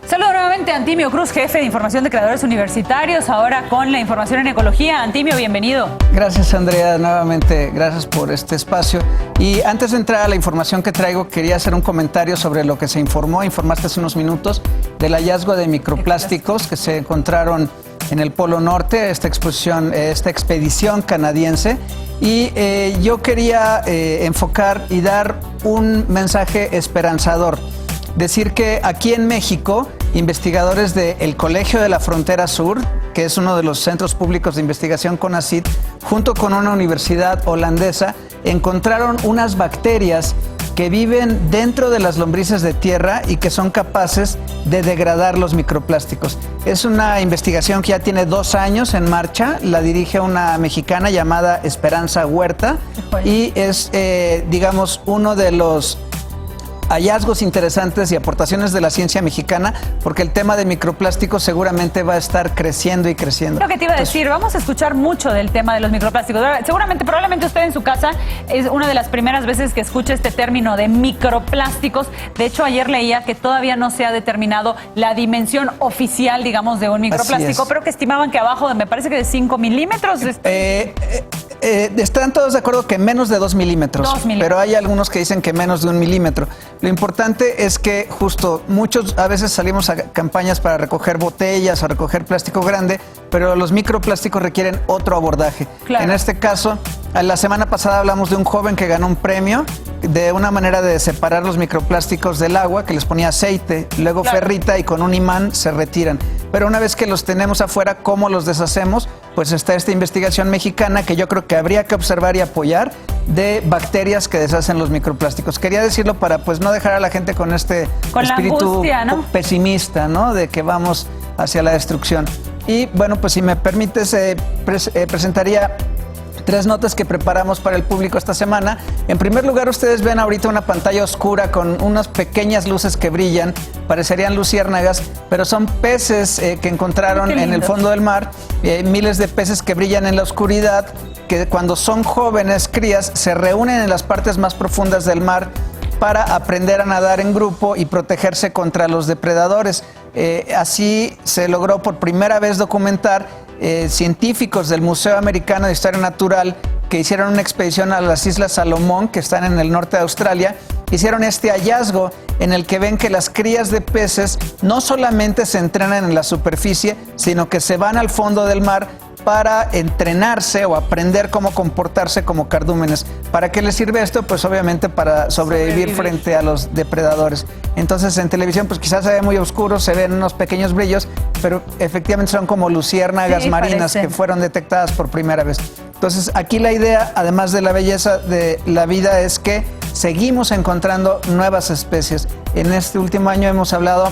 Saludo nuevamente a Antimio Cruz, jefe de información de creadores universitarios, ahora con la información en ecología. Antimio, bienvenido. Gracias, Andrea, nuevamente, gracias por este espacio. Y antes de entrar a la información que traigo, quería hacer un comentario sobre lo que se informaste hace unos minutos, del hallazgo de microplásticos que se encontraron en el Polo Norte, esta expedición canadiense. Y yo quería enfocar y dar un mensaje esperanzador. Decir que aquí en México, investigadores del Colegio de la Frontera Sur, que es uno de los centros públicos de investigación CONACYT, junto con una universidad holandesa, encontraron unas bacterias que viven dentro de las lombrices de tierra y que son capaces de degradar los microplásticos. Es una investigación que ya tiene 2 años en marcha, la dirige una mexicana llamada Esperanza Huerta y es, digamos, uno de los hallazgos interesantes y aportaciones de la ciencia mexicana, porque el tema de microplásticos seguramente va a estar creciendo y creciendo. Lo que te iba a decir, vamos a escuchar mucho del tema de los microplásticos. Probablemente usted en su casa es una de las primeras veces que escucha este término de microplásticos. De hecho, ayer leía que todavía no se ha determinado la dimensión oficial, digamos, de un microplástico, pero que estimaban que abajo me parece que de 5 milímetros. Están todos de acuerdo que menos de 2 milímetros, pero hay algunos que dicen que menos de 1 milímetro. Lo importante es que justo muchos a veces salimos a campañas para recoger botellas o recoger plástico grande, pero los microplásticos requieren otro abordaje. Claro. En este caso, la semana pasada hablamos de un joven que ganó un premio de una manera de separar los microplásticos del agua, que les ponía aceite, luego ferrita y con un imán se retiran. Pero una vez que los tenemos afuera, ¿cómo los deshacemos? Pues está esta investigación mexicana que yo creo que habría que observar y apoyar de bacterias que deshacen los microplásticos. Quería decirlo para pues no dejar a la gente con este espíritu angustia, ¿no? Pesimista, ¿no? De que vamos hacia la destrucción. Y bueno, pues si me permites, presentaría 3 notas que preparamos para el público esta semana. En primer lugar, ustedes ven ahorita una pantalla oscura con unas pequeñas luces que brillan, parecerían luciérnagas, pero son peces que encontraron en el fondo del mar, miles de peces que brillan en la oscuridad, que cuando son jóvenes, crías, se reúnen en las partes más profundas del mar para aprender a nadar en grupo y protegerse contra los depredadores. Así se logró por primera vez documentar científicos del Museo Americano de Historia Natural que hicieron una expedición a las Islas Salomón, que están en el norte de Australia, hicieron este hallazgo en el que ven que las crías de peces no solamente se entrenan en la superficie, sino que se van al fondo del mar para entrenarse o aprender cómo comportarse como cardúmenes. ¿Para qué les sirve esto? Pues obviamente para sobrevivir frente a los depredadores. Entonces en televisión pues quizás se ve muy oscuro, se ven unos pequeños brillos, pero efectivamente son como luciérnagas marinas que fueron detectadas por primera vez. Entonces aquí la idea, además de la belleza de la vida, es que seguimos encontrando nuevas especies. En este último año hemos hablado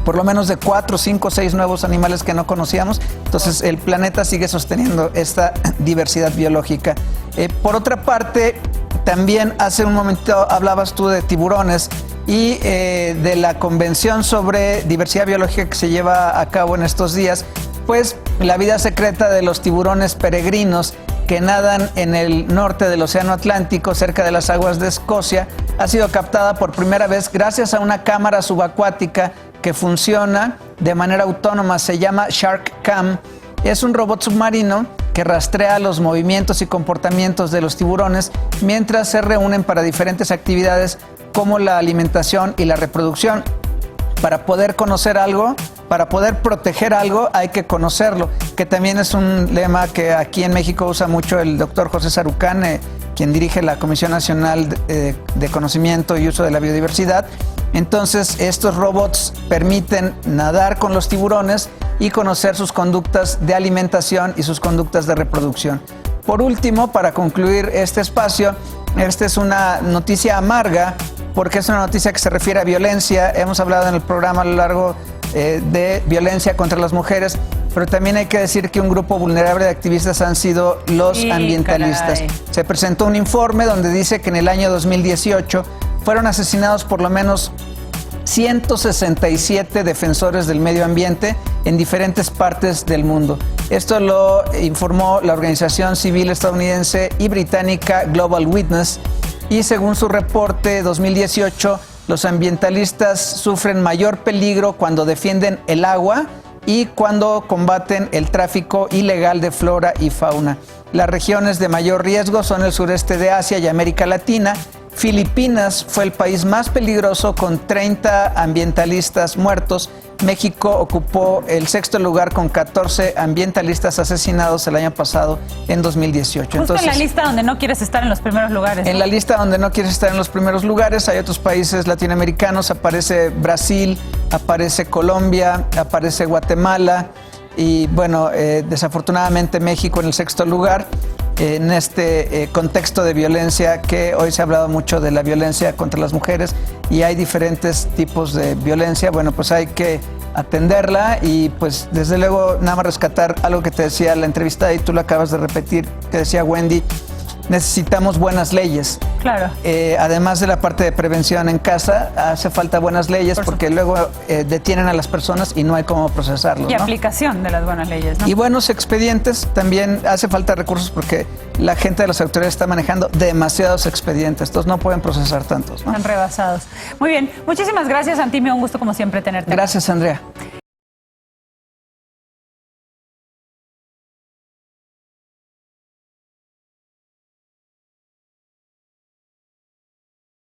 por lo menos de 4, 5, 6 nuevos animales que no conocíamos. Entonces el planeta sigue sosteniendo esta diversidad biológica. Por otra parte, también hace un momento hablabas tú de tiburones y de la convención sobre diversidad biológica que se lleva a cabo en estos días. Pues la vida secreta de los tiburones peregrinos que nadan en el norte del Océano Atlántico, cerca de las aguas de Escocia, ha sido captada por primera vez gracias a una cámara subacuática que funciona de manera autónoma, se llama SharkCam. Es un robot submarino que rastrea los movimientos y comportamientos de los tiburones mientras se reúnen para diferentes actividades como la alimentación y la reproducción. Para poder conocer algo, para poder proteger algo, hay que conocerlo, que también es un lema que aquí en México usa mucho el doctor José Sarucán, quien dirige la Comisión Nacional de Conocimiento y Uso de la Biodiversidad. Entonces, estos robots permiten nadar con los tiburones y conocer sus conductas de alimentación y sus conductas de reproducción. Por último, para concluir este espacio, esta es una noticia amarga, porque es una noticia que se refiere a violencia. Hemos hablado en el programa a lo largo de violencia contra las mujeres, pero también hay que decir que un grupo vulnerable de activistas han sido los ambientalistas. Caray. Se presentó un informe donde dice que en el año 2018 fueron asesinados por lo menos 167 defensores del medio ambiente en diferentes partes del mundo. Esto lo informó la organización civil estadounidense y británica Global Witness, y según su reporte 2018, Los ambientalistas sufren mayor peligro cuando defienden el agua y cuando combaten el tráfico ilegal de flora y fauna. Las regiones de mayor riesgo son el sureste de Asia y América Latina. Filipinas fue el país más peligroso con 30 ambientalistas muertos. México ocupó el 6º lugar con 14 ambientalistas asesinados el año pasado, en 2018. Justo Entonces, en la lista donde no quieres estar en los primeros lugares, ¿no? En la lista donde no quieres estar en los primeros lugares hay otros países latinoamericanos, aparece Brasil, aparece Colombia, aparece Guatemala y bueno, desafortunadamente México en el 6º lugar. En este contexto de violencia, que hoy se ha hablado mucho de la violencia contra las mujeres y hay diferentes tipos de violencia, bueno, pues hay que atenderla y pues desde luego nada más rescatar algo que te decía la entrevista y tú lo acabas de repetir, que decía Wendy, necesitamos buenas leyes. Claro. Además de la parte de prevención en casa, hace falta buenas leyes porque luego detienen a las personas y no hay cómo procesarlos. Y ¿no? aplicación de las buenas leyes, ¿no? Y buenos expedientes, también hace falta recursos porque la gente de las autoridades está manejando demasiados expedientes, entonces no pueden procesar tantos, ¿no? Están rebasados. Muy bien, muchísimas gracias, Antimio, un gusto como siempre tenerte. Gracias, Andrea.